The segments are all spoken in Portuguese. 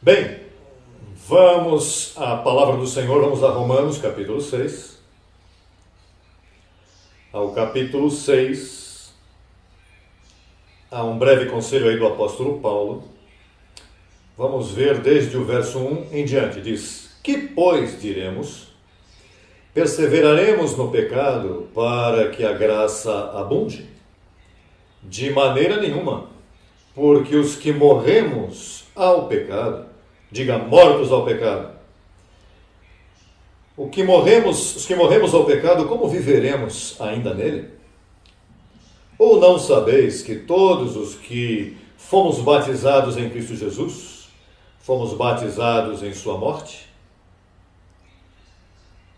Bem, vamos à palavra do Senhor, vamos a Romanos capítulo 6. Ao capítulo 6, há um breve conselho aí do apóstolo Paulo. Vamos ver desde o verso 1 em diante. Diz: que, pois, diremos? Perseveraremos no pecado para que a graça abunde? De maneira nenhuma, porque os que morremos ao pecado, diga mortos ao pecado, os que morremos ao pecado, como viveremos ainda nele? Ou não sabeis que todos os que fomos batizados em Cristo Jesus, fomos batizados em sua morte?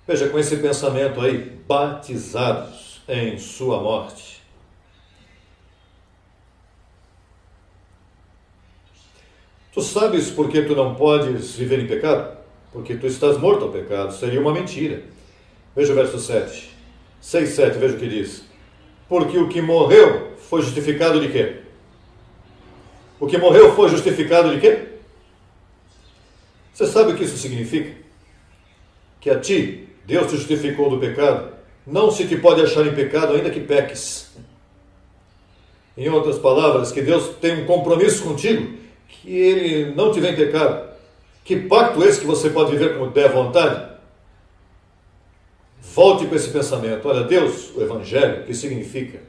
Veja, com esse pensamento aí, batizados em sua morte. Tu sabes por que tu não podes viver em pecado? Porque tu estás morto ao pecado. Seria uma mentira. Veja o verso 7. 6, 7, veja o que diz. Porque o que morreu foi justificado de quê? O que morreu foi justificado de quê? Você sabe o que isso significa? Que a ti, Deus te justificou do pecado. Não se te pode achar em pecado ainda que peques. Em outras palavras, que Deus tem um compromisso contigo, que Ele não te vê em pecado. Que pacto esse que você pode viver como der vontade? Volte com esse pensamento. Olha, Deus, o Evangelho, o que significa?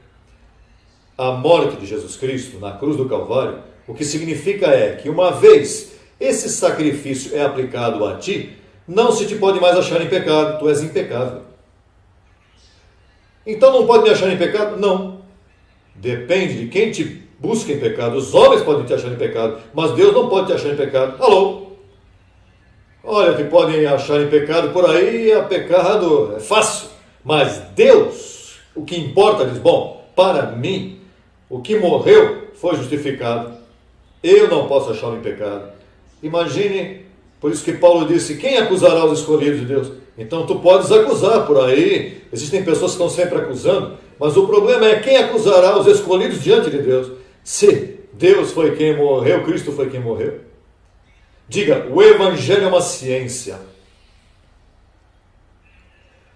A morte de Jesus Cristo na cruz do Calvário, o que significa é que uma vez esse sacrifício é aplicado a ti, não se te pode mais achar em pecado, tu és impecável. Então não pode me achar em pecado? Não. Depende de quem te busca em pecado. Os homens podem te achar em pecado, mas Deus não pode te achar em pecado. Alô? Olha, te podem achar em pecado por aí, é pecado, é fácil. Mas Deus, o que importa, diz, bom, para mim, o que morreu foi justificado. Eu não posso achá-lo em pecado. Imagine, por isso que Paulo disse, quem acusará os escolhidos de Deus? Então tu podes acusar por aí, existem pessoas que estão sempre acusando, mas o problema é quem acusará os escolhidos diante de Deus. Se Deus foi quem morreu, Cristo foi quem morreu. Diga, o Evangelho é uma ciência.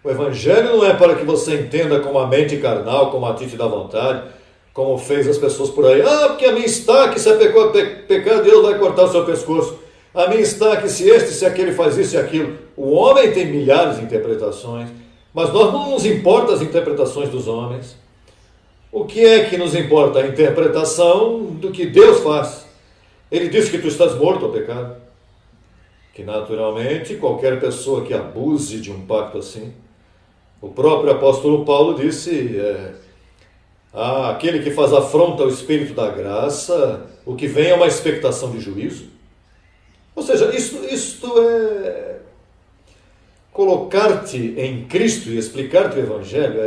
O Evangelho não é para que você entenda como a mente carnal, como a ti te dá vontade, como fez as pessoas por aí. Ah, porque a mim está que se é pecar, Deus vai cortar o seu pescoço. A mim está que se este, se aquele faz isso e aquilo. O homem tem milhares de interpretações, mas nós não nos importa as interpretações dos homens. O que é que nos importa? A interpretação do que Deus faz. Ele diz que tu estás morto ao pecado. Que naturalmente qualquer pessoa que abuse de um pacto assim, o próprio apóstolo Paulo disse, aquele que faz afronta ao Espírito da graça, o que vem é uma expectação de juízo. Ou seja, isto é colocar-te em Cristo e explicar-te o Evangelho,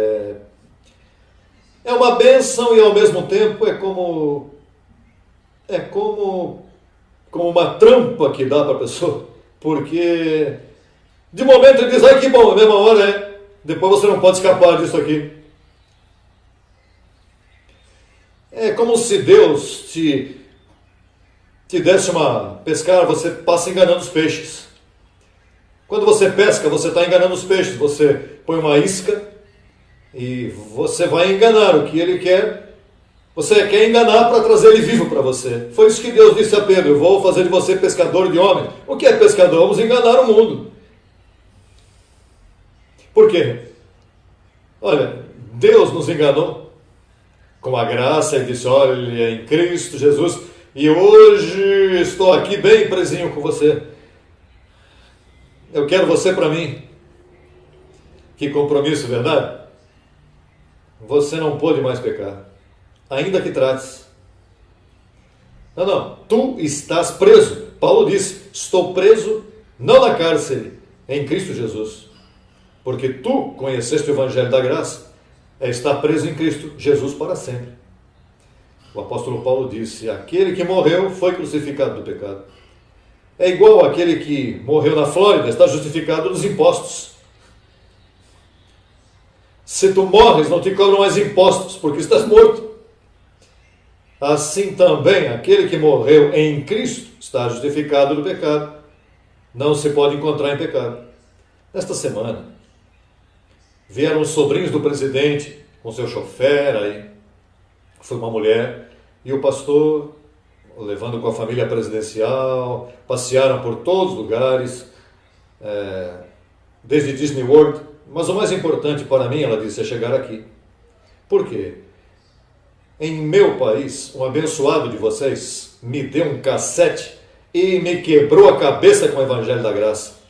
é uma bênção e ao mesmo tempo é como uma trampa que dá para a pessoa, porque de momento ele diz, ai que bom, a mesma hora depois você não pode escapar disso aqui. É como se Deus te desse uma pescar, você passa enganando os peixes. Quando você pesca, você está enganando os peixes, você põe uma isca e você vai enganar o que ele quer. Você quer enganar para trazer ele vivo para você. Foi isso que Deus disse a Pedro, eu vou fazer de você pescador de homens. O que é pescador? Vamos enganar o mundo. Por quê? Olha, Deus nos enganou com a graça e disse, olha, em Cristo Jesus, e hoje estou aqui bem presinho com você. Eu quero você para mim. Que compromisso, verdade? Você não pode mais pecar. Ainda que trates. Não, tu estás preso. Paulo disse, estou preso, não na cárcere, em Cristo Jesus. Porque tu conheceste o Evangelho da graça, estar preso em Cristo Jesus para sempre. O apóstolo Paulo disse, aquele que morreu foi crucificado do pecado. É igual àquele que morreu na Flórida, está justificado dos impostos. Se tu morres, não te cobram mais impostos, porque estás morto. assim também aquele que morreu em Cristo está justificado do pecado. Não se pode encontrar em pecado. Nesta semana, vieram os sobrinhos do presidente com seu chofer, aí foi uma mulher, e o pastor, levando com a família presidencial, passearam por todos os lugares, desde Disney World, mas o mais importante para mim, ela disse, é chegar aqui. Por quê? Em meu país, um abençoado de vocês me deu um cassete e me quebrou a cabeça com o Evangelho da Graça.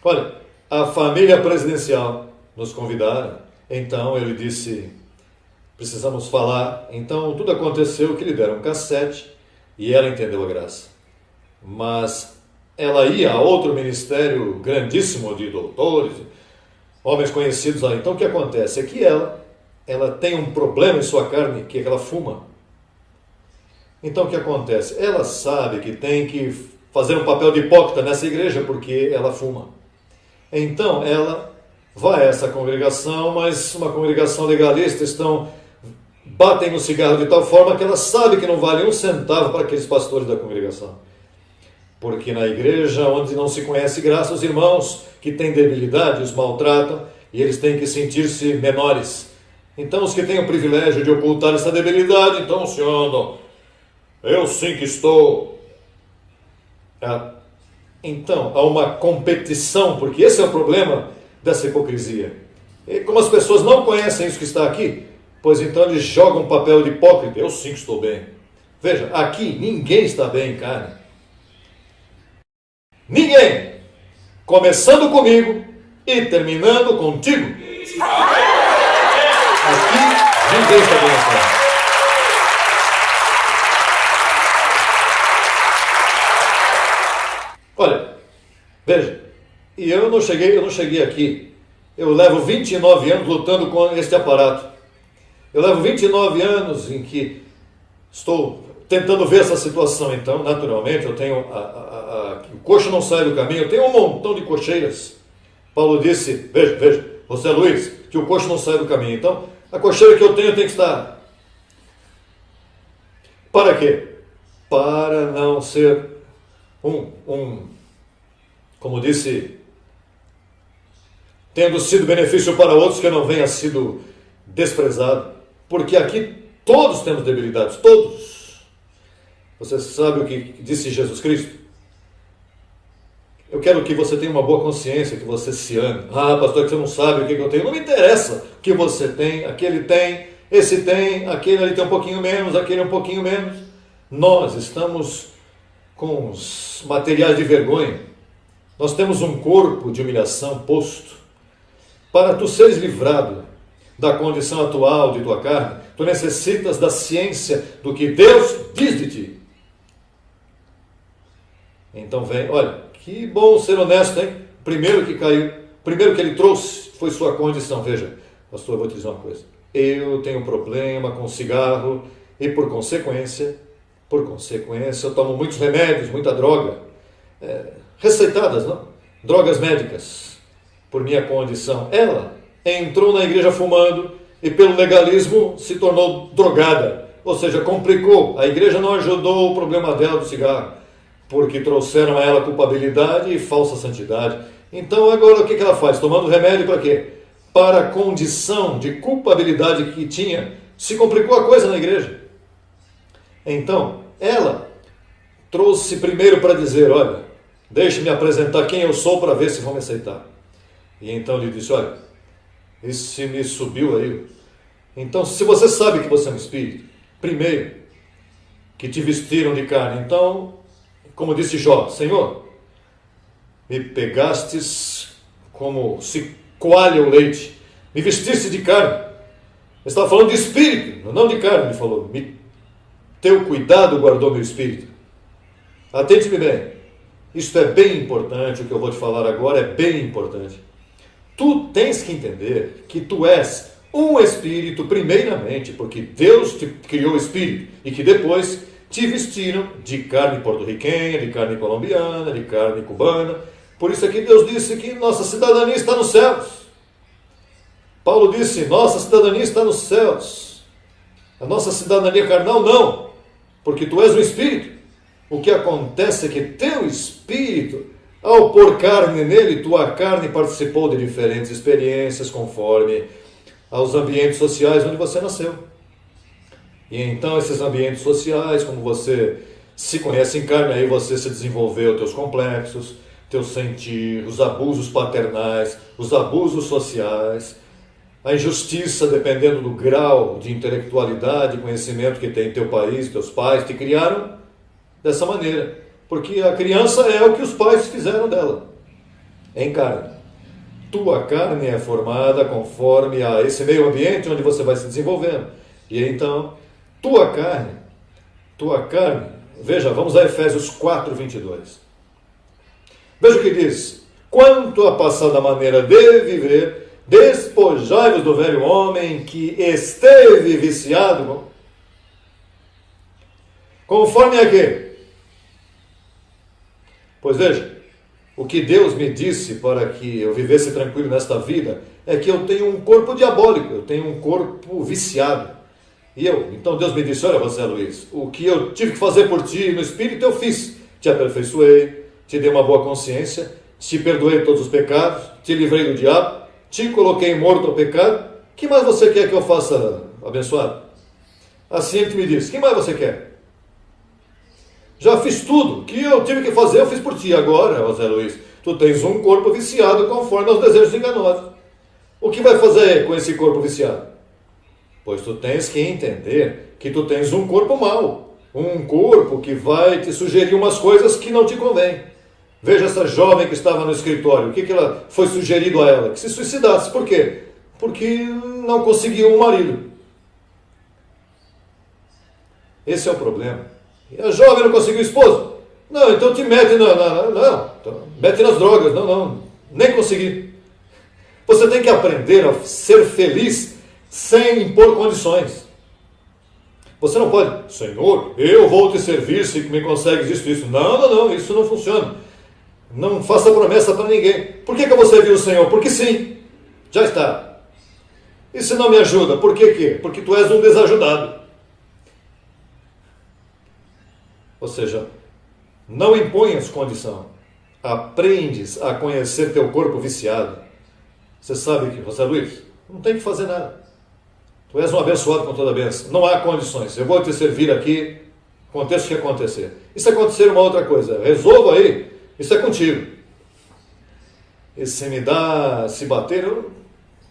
Olha, a família presidencial nos convidaram, então ele disse, precisamos falar, então tudo aconteceu que lhe deram um cassete e ela entendeu a graça. Mas ela ia a outro ministério grandíssimo de doutores, homens conhecidos lá. Então o que acontece é que ela tem um problema em sua carne, que é que ela fuma. Então o que acontece? Ela sabe que tem que fazer um papel de hipócrita nessa igreja porque ela fuma. Então ela vai a essa congregação, mas uma congregação legalista, batem no cigarro de tal forma que ela sabe que não vale um centavo para aqueles pastores da congregação. Porque na igreja onde não se conhece graça, os irmãos que têm debilidade os maltratam e eles têm que sentir-se menores. Então os que têm o privilégio de ocultar essa debilidade, então se andam, eu sim que estou. Então há uma competição, porque esse é o problema dessa hipocrisia. E como as pessoas não conhecem isso que está aqui, pois então eles jogam um papel de hipócrita, eu sim que estou bem. Veja, aqui ninguém está bem em carne. Ninguém, começando comigo e terminando contigo. Aqui, ninguém está bem assim. Olha, veja, e eu não cheguei aqui. Eu levo 29 anos lutando com este aparato. Eu levo 29 anos em que estou tentando ver essa situação. Então, naturalmente, eu tenho o coxo não sai do caminho, eu tenho um montão de cocheiras. Paulo disse, veja, José Luiz, que o coxo não sai do caminho. Então, a cocheira que eu tenho tem que estar. Para quê? Para não ser como disse, tendo sido benefício para outros, que eu não venha sido desprezado. Porque aqui todos temos debilidades, todos. Você sabe o que disse Jesus Cristo? Eu quero que você tenha uma boa consciência, que você se ame. Ah, pastor, que você não sabe o que eu tenho. Não me interessa o que você tem, aquele tem, esse tem, aquele ali tem um pouquinho menos, aquele um pouquinho menos. Nós estamos com os materiais de vergonha. Nós temos um corpo de humilhação posto. Para tu seres livrado da condição atual de tua carne, tu necessitas da ciência do que Deus diz de ti. Então vem, olha, que bom ser honesto, hein? Primeiro que ele trouxe foi sua condição. Veja, pastor, eu vou te dizer uma coisa. Eu tenho um problema com cigarro e por consequência, eu tomo muitos remédios, muita droga, receitadas, não? Drogas médicas, por minha condição. Ela entrou na igreja fumando e pelo legalismo se tornou drogada, ou seja, complicou. A igreja não ajudou o problema dela do cigarro, porque trouxeram a ela culpabilidade e falsa santidade. Então agora o que ela faz? Tomando remédio para quê? Para a condição de culpabilidade que tinha, se complicou a coisa na igreja. Então, ela trouxe primeiro para dizer, olha, deixe-me apresentar quem eu sou para ver se vão me aceitar. E então ele disse, olha, esse me subiu aí. Então, se você sabe que você é um espírito, primeiro, que te vestiram de carne, então, como disse Jó, Senhor, me pegastes como se coalha o leite, me vestiste de carne. Ele estava falando de espírito, não de carne, ele falou, teu cuidado guardou meu espírito. Atente-me bem, isto é bem importante, o que eu vou te falar agora é bem importante. Tu tens que entender que tu és um espírito primeiramente, porque Deus te criou espírito, e que depois te vestiram de carne porto-riquenha, de carne colombiana, de carne cubana. Por isso é que Deus disse que nossa cidadania está nos céus. Paulo disse, nossa cidadania está nos céus. A nossa cidadania carnal não, porque tu és um espírito. O que acontece é que teu espírito, ao pôr carne nele, tua carne participou de diferentes experiências conforme aos ambientes sociais onde você nasceu. E então esses ambientes sociais, como você se conhece em carne, aí você se desenvolveu teus complexos, teus sentir, os abusos paternais, os abusos sociais, a injustiça, dependendo do grau de intelectualidade e conhecimento que tem teu país, teus pais te criaram dessa maneira. Porque a criança é o que os pais fizeram dela, em carne. Tua carne é formada conforme a esse meio ambiente onde você vai se desenvolvendo. E então, tua carne, veja, vamos a Efésios 4, 22. Veja o que diz. Quanto à passada maneira de viver, despojai-vos do velho homem que esteve viciado. Conforme a quê? Pois veja, o que Deus me disse para que eu vivesse tranquilo nesta vida é que eu tenho um corpo diabólico, eu tenho um corpo viciado. Então Deus me disse, olha José Luiz, o que eu tive que fazer por ti no Espírito eu fiz. Te aperfeiçoei, te dei uma boa consciência, te perdoei todos os pecados, te livrei do diabo, te coloquei morto ao pecado. O que mais você quer que eu faça, abençoado? Assim ele me disse, o que mais você quer? Já fiz tudo que eu tive que fazer, eu fiz por ti. Agora, José Luiz, tu tens um corpo viciado conforme aos desejos enganosos. O que vai fazer com esse corpo viciado? Pois tu tens que entender que tu tens um corpo mau. Um corpo que vai te sugerir umas coisas que não te convém. Veja essa jovem que estava no escritório. O que ela foi sugerido a ela? Que se suicidasse. Por quê? Porque não conseguiu um marido. Esse é o problema. E a jovem não conseguiu esposo? Não, então te mete mete nas drogas. Não, nem consegui. Você tem que aprender a ser feliz sem impor condições. Você não pode, Senhor, eu vou te servir se me consegues isso. Não, isso não funciona. Não faça promessa para ninguém. Por que eu vou servir o Senhor? Porque sim, já está. E se não me ajuda, por quê? Porque tu és um desajudado. Ou seja, não imponhas condição. Aprendes a conhecer teu corpo viciado. Você sabe que, José Luiz, não tem que fazer nada. Tu és um abençoado com toda a bênção. Não há condições. Eu vou te servir aqui, aconteça o que acontecer. E se acontecer uma outra coisa, resolva aí. Isso é contigo. E se bater,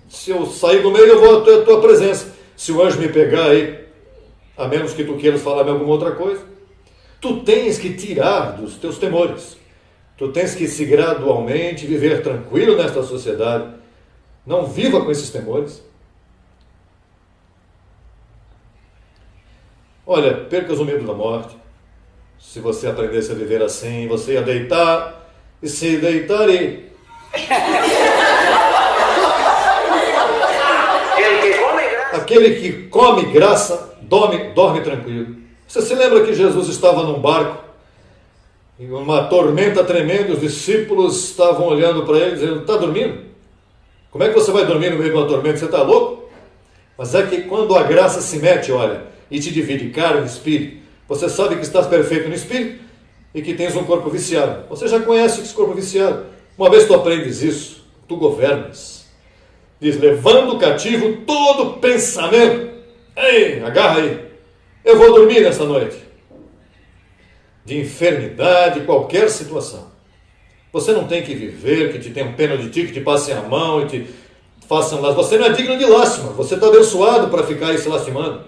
se eu sair do meio, eu vou à tua presença. Se o anjo me pegar aí, a menos que tu queiras falar alguma outra coisa, tu tens que tirar dos teus temores. Tu tens que se gradualmente viver tranquilo nesta sociedade. Não viva com esses temores. Olha, percas o medo da morte. Se você aprendesse a viver assim, você ia deitar e se deitar e... Aquele que come graça, dorme tranquilo. Você se lembra que Jesus estava num barco, em uma tormenta tremenda, os discípulos estavam olhando para ele, dizendo, está dormindo? Como é que você vai dormir no meio de uma tormenta? Você está louco? Mas é que quando a graça se mete, olha, e te divide carne e espírito, você sabe que estás perfeito no espírito e que tens um corpo viciado. Você já conhece esse corpo viciado. Uma vez tu aprendes isso, tu governas. Diz, levando cativo todo pensamento. Ei, agarra aí. Eu vou dormir nessa noite. De enfermidade, qualquer situação. Você não tem que viver, que te tenham pena de ti, que te passem a mão e te façam lástima. Você não é digno de lástima. Você está abençoado para ficar aí se lastimando.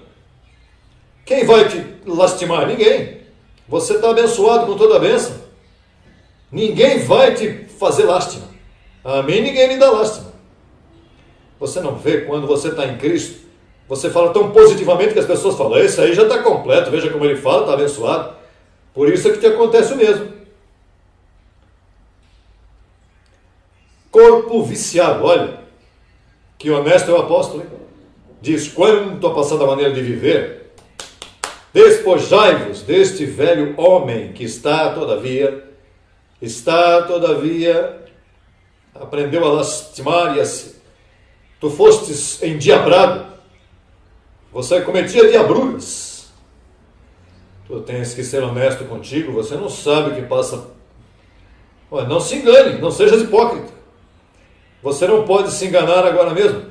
Quem vai te lastimar? Ninguém. Você está abençoado com toda a bênção. Ninguém vai te fazer lástima. A mim ninguém me dá lástima. Você não vê quando você está em Cristo, você fala tão positivamente que as pessoas falam, esse aí já está completo, veja como ele fala, está abençoado. Por isso é que te acontece o mesmo. Corpo viciado, olha, que honesto é o apóstolo, hein? Diz, quanto a passada maneira de viver, despojai-vos deste velho homem que está, todavia, aprendeu a lastimar tu fostes endiabrado, você cometia diabruras. Tu tens que ser honesto contigo, você não sabe o que passa. Olha, não se engane, não sejas hipócrita. Você não pode se enganar agora mesmo.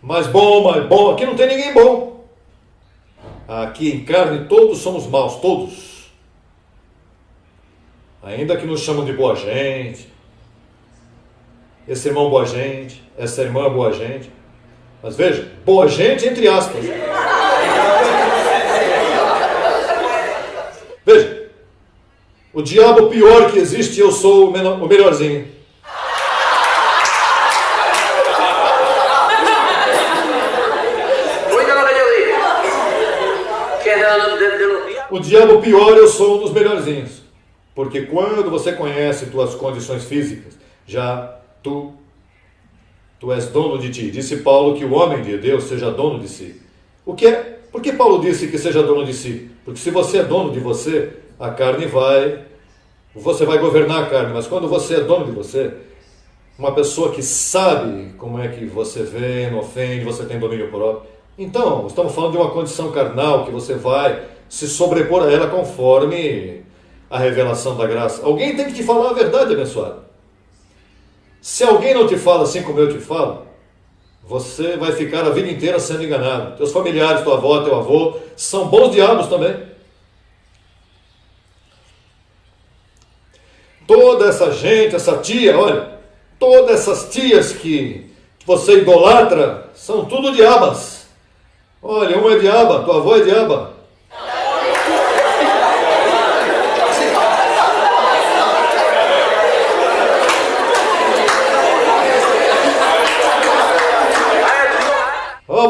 Mais bom, aqui não tem ninguém bom. Aqui em carne todos somos maus, todos. Ainda que nos chamam de boa gente, esse irmão boa gente, essa irmã boa gente. Mas veja, boa gente entre aspas. Veja, o diabo pior que existe, eu sou o melhorzinho. O diabo pior, eu sou um dos melhorzinhos. Porque quando você conhece tuas condições físicas, já tu és dono de ti. Disse Paulo que o homem de Deus seja dono de si. O que é? Por que Paulo disse que seja dono de si? Porque se você é dono de você, a carne você vai governar a carne. Mas quando você é dono de você, uma pessoa que sabe como é que você vê, não ofende, você tem domínio próprio. Então, estamos falando de uma condição carnal que você vai se sobrepor a ela conforme a revelação da graça. Alguém tem que te falar a verdade, abençoado. Se alguém não te fala assim como eu te falo, você vai ficar a vida inteira sendo enganado. Teus familiares, tua avó, teu avô, são bons diabos também. Toda essa gente, essa tia, olha, todas essas tias que você idolatra, são tudo diabas. Olha, uma é diaba, tua avó é diaba.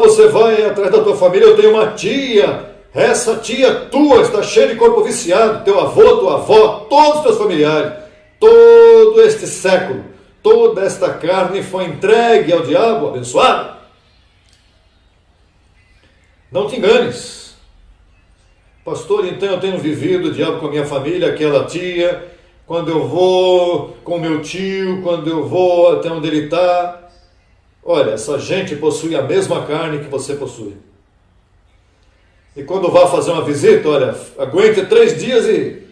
Você vai atrás da tua família, eu tenho uma tia, essa tia tua está cheia de corpo viciado, teu avô, tua avó, todos os teus familiares, todo este século, toda esta carne foi entregue ao diabo, abençoado. Não te enganes. Pastor, então eu tenho vivido o diabo com a minha família, aquela tia, quando eu vou com meu tio, quando eu vou até onde ele está. Olha, essa gente possui a mesma carne que você possui. E quando vá fazer uma visita, olha, aguente 3 dias e...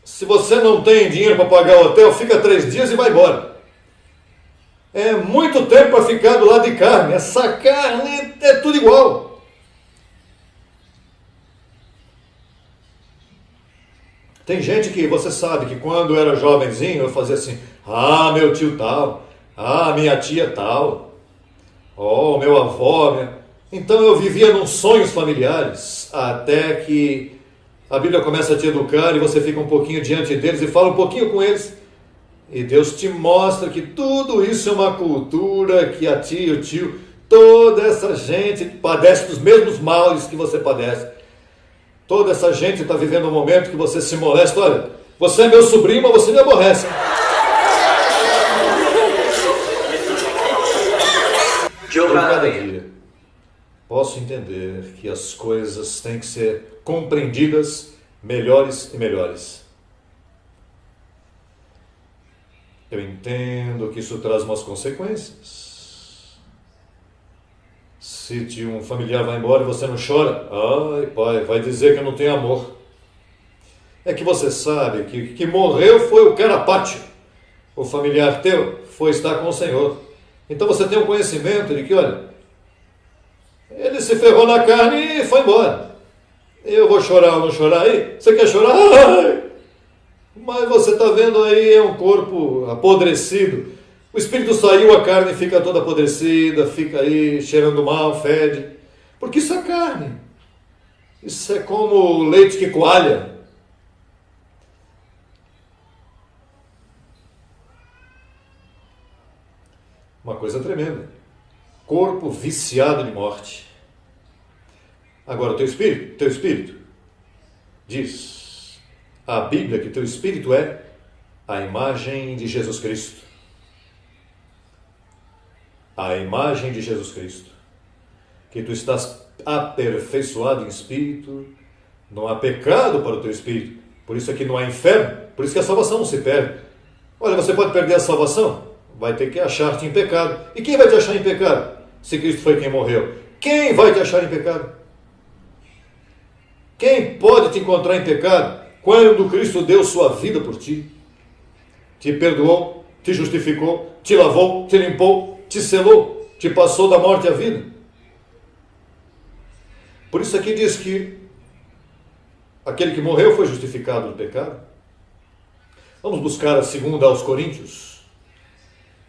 Se você não tem dinheiro para pagar o hotel, fica 3 dias e vai embora. É muito tempo para ficar do lado de carne. Essa carne é tudo igual. Tem gente que você sabe que quando eu era jovenzinho eu fazia assim: ah, meu tio tal, ah, minha tia tal, oh, meu avó, Então eu vivia nos sonhos familiares, até que a Bíblia começa a te educar e você fica um pouquinho diante deles e fala um pouquinho com eles. E Deus te mostra que tudo isso é uma cultura, que a tia e o tio, toda essa gente padece dos mesmos males que você padece. Toda essa gente está vivendo um momento que você se molesta. Olha, você é meu sobrinho, mas você me aborrece. Eu cada dia posso entender que as coisas têm que ser compreendidas melhores e melhores. Eu entendo que isso traz umas consequências. Se um familiar vai embora e você não chora, ai pai, vai dizer que eu não tenho amor. É que você sabe que morreu foi o carapátio. O familiar teu foi estar com o Senhor. Então você tem um conhecimento de que, olha, ele se ferrou na carne e foi embora. Eu vou chorar ou não chorar aí? Você quer chorar? Ai! Mas você está vendo aí, é um corpo apodrecido. O espírito saiu, a carne fica toda apodrecida, fica aí cheirando mal, fede. Porque isso é carne. Isso é como leite que coalha. Uma coisa tremenda. Corpo viciado de morte. Agora, o teu espírito, diz a Bíblia que teu espírito é a imagem de Jesus Cristo. A imagem de Jesus Cristo. Que tu estás aperfeiçoado em espírito, não há pecado para o teu espírito. Por isso é que não há inferno, por isso que a salvação não se perde. Olha, você pode perder a salvação, vai ter que achar-te em pecado. E quem vai te achar em pecado? Se Cristo foi quem morreu. Quem vai te achar em pecado? Quem pode te encontrar em pecado quando Cristo deu sua vida por ti? Te perdoou, te justificou, te lavou, te limpou, te selou, te passou da morte à vida. Por isso aqui diz que aquele que morreu foi justificado do pecado. Vamos buscar a segunda aos Coríntios.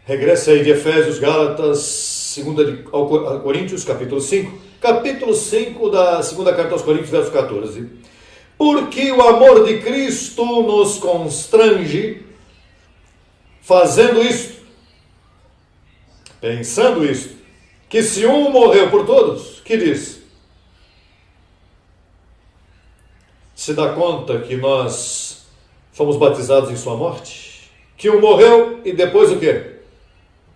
Regresse aí de Efésios, Gálatas, segunda a Coríntios, capítulo 5. Capítulo 5 da segunda carta aos Coríntios, verso 14. Porque o amor de Cristo nos constrange, fazendo isto, pensando isto, que se um morreu por todos, que diz? Se dá conta que nós fomos batizados em sua morte? Que um morreu e depois o quê?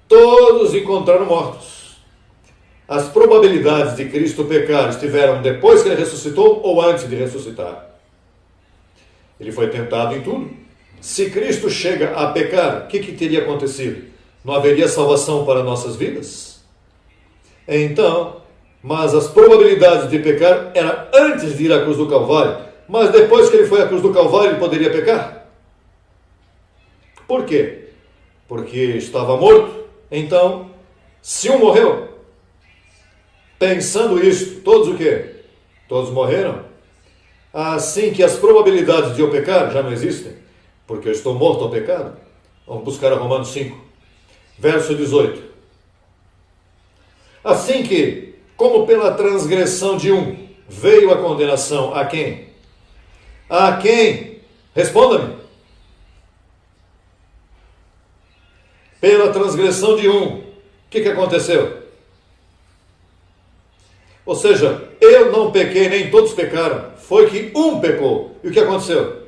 Todos encontraram mortos. As probabilidades de Cristo pecar estiveram depois que ele ressuscitou ou antes de ressuscitar? Ele foi tentado em tudo. Se Cristo chega a pecar, o que teria acontecido? Não haveria salvação para nossas vidas? Então, mas as probabilidades de pecar eram antes de ir à cruz do Calvário, mas depois que ele foi à cruz do Calvário, ele poderia pecar? Por quê? Porque estava morto. Então, se um morreu, pensando isto, todos o quê? Todos morreram. Assim que as probabilidades de eu pecar já não existem, porque eu estou morto ao pecado. Vamos buscar a Romanos 5, verso 18. Assim que, como pela transgressão de um, veio a condenação a quem? A quem? Responda-me. Pela transgressão de um, o que aconteceu? Ou seja, eu não pequei, nem todos pecaram. Foi que um pecou. E o que aconteceu?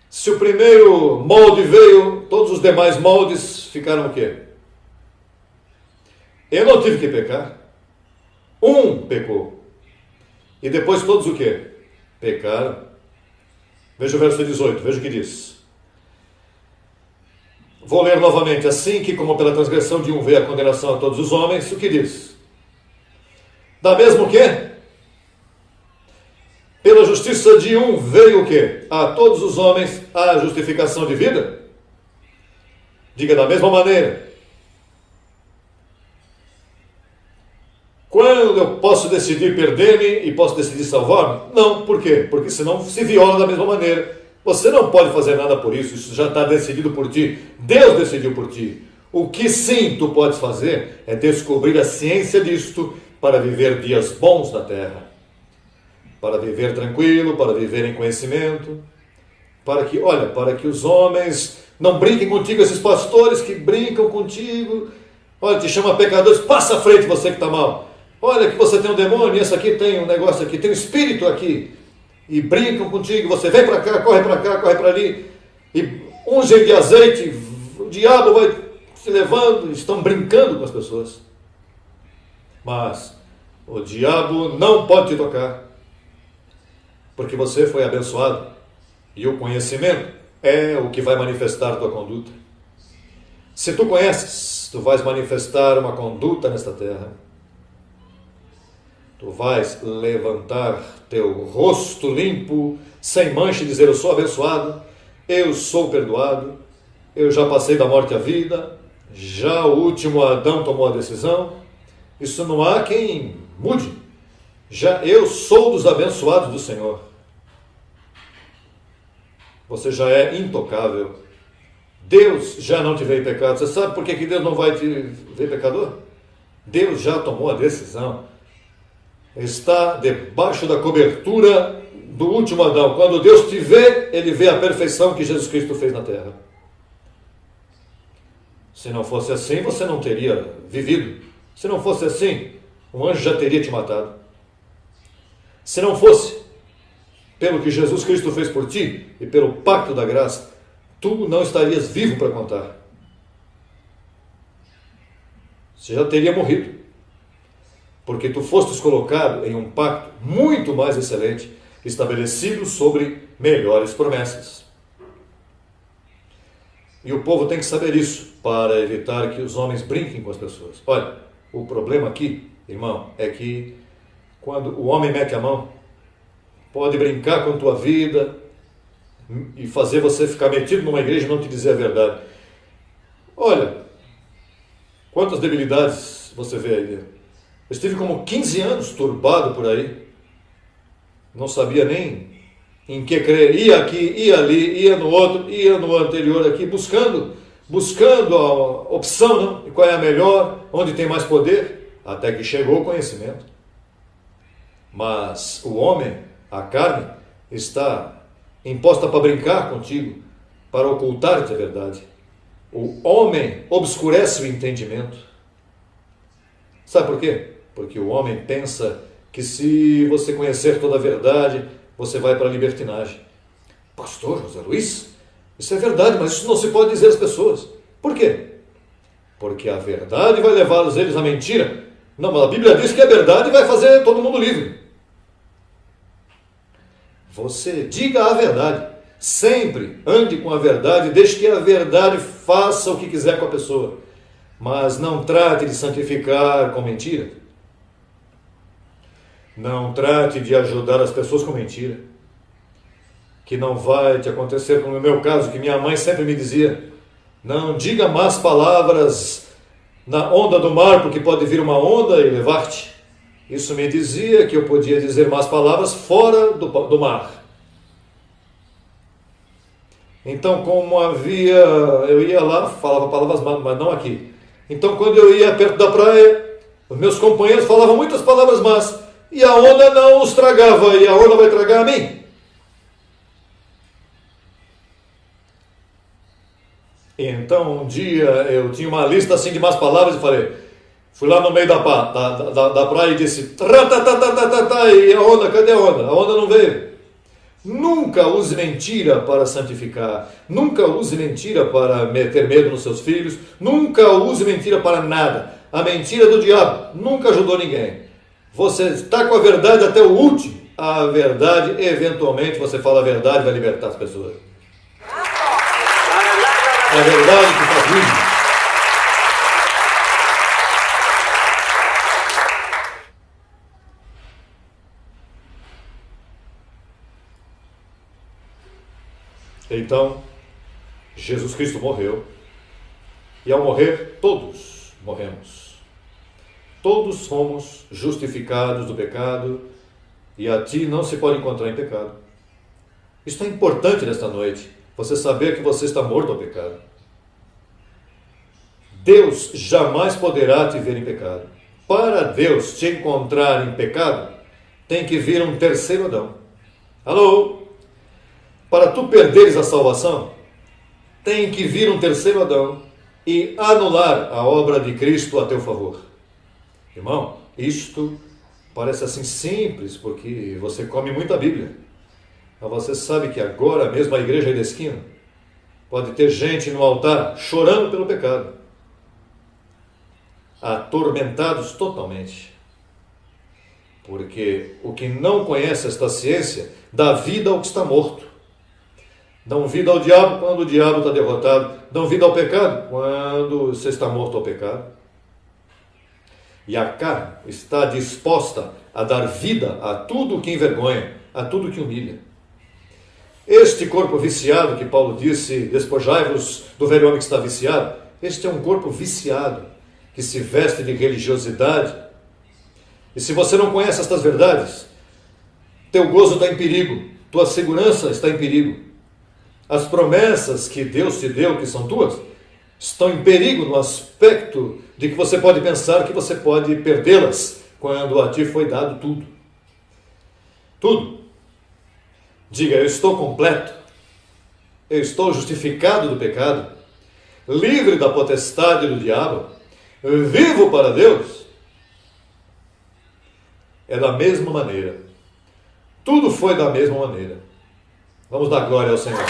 Se o primeiro molde veio, todos os demais moldes ficaram o quê? Eu não tive que pecar. Um pecou. E depois todos o quê? Pecaram. Veja o verso 18, veja o que diz. Vou ler novamente. Assim que, como pela transgressão de um veio a condenação a todos os homens, o que diz? Da mesma o quê? Pela justiça de um veio o quê? A todos os homens a justificação de vida? Diga da mesma maneira. Quando eu posso decidir perder-me e posso decidir salvar-me? Não, por quê? Porque senão se viola da mesma maneira. Você não pode fazer nada por isso, isso já está decidido por ti. Deus decidiu por ti. O que sim tu podes fazer é descobrir a ciência disto para viver dias bons na terra. Para viver tranquilo, para viver em conhecimento. Para que os homens não brinquem contigo, esses pastores que brincam contigo. Olha, te chama pecadores, passa à frente você que está mal. Olha que você tem um demônio, e esse aqui tem um negócio aqui, tem um espírito aqui. E brincam contigo, você vem para cá, corre para ali, e ungem de azeite, o diabo vai se levando, estão brincando com as pessoas. Mas o diabo não pode te tocar, porque você foi abençoado, e o conhecimento é o que vai manifestar a tua conduta. Se tu conheces, tu vais manifestar uma conduta nesta terra. Tu vais levantar teu rosto limpo, sem mancha, e dizer: eu sou abençoado, eu sou perdoado, eu já passei da morte à vida, já o último Adão tomou a decisão. Isso não há quem mude. Já eu sou dos abençoados do Senhor. Você já é intocável. Deus já não te vê em pecado. Você sabe por que Deus não vai te ver pecador? Deus já tomou a decisão. Está debaixo da cobertura do último Adão. Quando Deus te vê, Ele vê a perfeição que Jesus Cristo fez na terra. Se não fosse assim, você não teria vivido. Se não fosse assim, um anjo já teria te matado. Se não fosse pelo que Jesus Cristo fez por ti e pelo pacto da graça, tu não estarias vivo para contar. Você já teria morrido. Porque tu fostes colocado em um pacto muito mais excelente, estabelecido sobre melhores promessas. E o povo tem que saber isso para evitar que os homens brinquem com as pessoas. Olha, o problema aqui, irmão, é que quando o homem mete a mão, pode brincar com a tua vida e fazer você ficar metido numa igreja e não te dizer a verdade. Olha, quantas debilidades você vê aí dentro. Eu estive como 15 anos turbado por aí, não sabia nem em que crer, ia aqui, ia ali, ia no outro, ia no anterior aqui, buscando a opção, não? E qual é a melhor, onde tem mais poder, até que chegou o conhecimento. Mas o homem, a carne, está imposta para brincar contigo, para ocultar-te a verdade. O homem obscurece o entendimento. Sabe por quê? Porque o homem pensa que se você conhecer toda a verdade, você vai para a libertinagem. Pastor José Luiz, isso é verdade, mas isso não se pode dizer às pessoas. Por quê? Porque a verdade vai levá-los eles à mentira. Não, mas a Bíblia diz que a verdade vai fazer todo mundo livre. Você diga a verdade. Sempre ande com a verdade, deixe que a verdade faça o que quiser com a pessoa. Mas não trate de santificar com mentira. Não trate de ajudar as pessoas com mentira. Que não vai te acontecer como no meu caso, que minha mãe sempre me dizia: não diga más palavras na onda do mar, porque pode vir uma onda e levar-te. Isso me dizia que eu podia dizer más palavras fora do mar. Então, como eu ia lá, falava palavras más, mas não aqui. Então, quando eu ia perto da praia, os meus companheiros falavam muitas palavras más, e a onda não os tragava, e a onda vai tragar a mim. Então, um dia, eu tinha uma lista assim de más palavras e falei, fui lá no meio da praia e disse, e a onda, cadê a onda? A onda não veio. Nunca use mentira para santificar, nunca use mentira para meter medo nos seus filhos, nunca use mentira para nada. A mentira do diabo nunca ajudou ninguém. Você está com a verdade até o último. A verdade, eventualmente, você fala a verdade, vai libertar as pessoas. É a verdade que faz livre. Então, Jesus Cristo morreu, e ao morrer, todos morremos. Todos fomos justificados do pecado, e a ti não se pode encontrar em pecado. Isto é importante nesta noite, você saber que você está morto ao pecado. Deus jamais poderá te ver em pecado. Para Deus te encontrar em pecado, tem que vir um terceiro Adão. Alô? Para tu perderes a salvação, tem que vir um terceiro Adão e anular a obra de Cristo a teu favor. Irmão, isto parece assim simples, porque você come muita Bíblia. Mas você sabe que agora mesmo a igreja aí da esquina pode ter gente no altar chorando pelo pecado. Atormentados totalmente. Porque o que não conhece esta ciência dá vida ao que está morto. Dão vida ao diabo quando o diabo está derrotado. Dão vida ao pecado quando você está morto ao pecado. E a carne está disposta a dar vida a tudo que envergonha, a tudo que humilha. Este corpo viciado que Paulo disse, despojai-vos do velho homem que está viciado, este é um corpo viciado, que se veste de religiosidade. E se você não conhece estas verdades, teu gozo está em perigo, tua segurança está em perigo. As promessas que Deus te deu, que são tuas, estão em perigo no aspecto de que você pode pensar que você pode perdê-las quando a ti foi dado tudo. Tudo. Diga, eu estou completo, eu estou justificado do pecado, livre da potestade do diabo, vivo para Deus. É da mesma maneira. Tudo foi da mesma maneira. Vamos dar glória ao Senhor.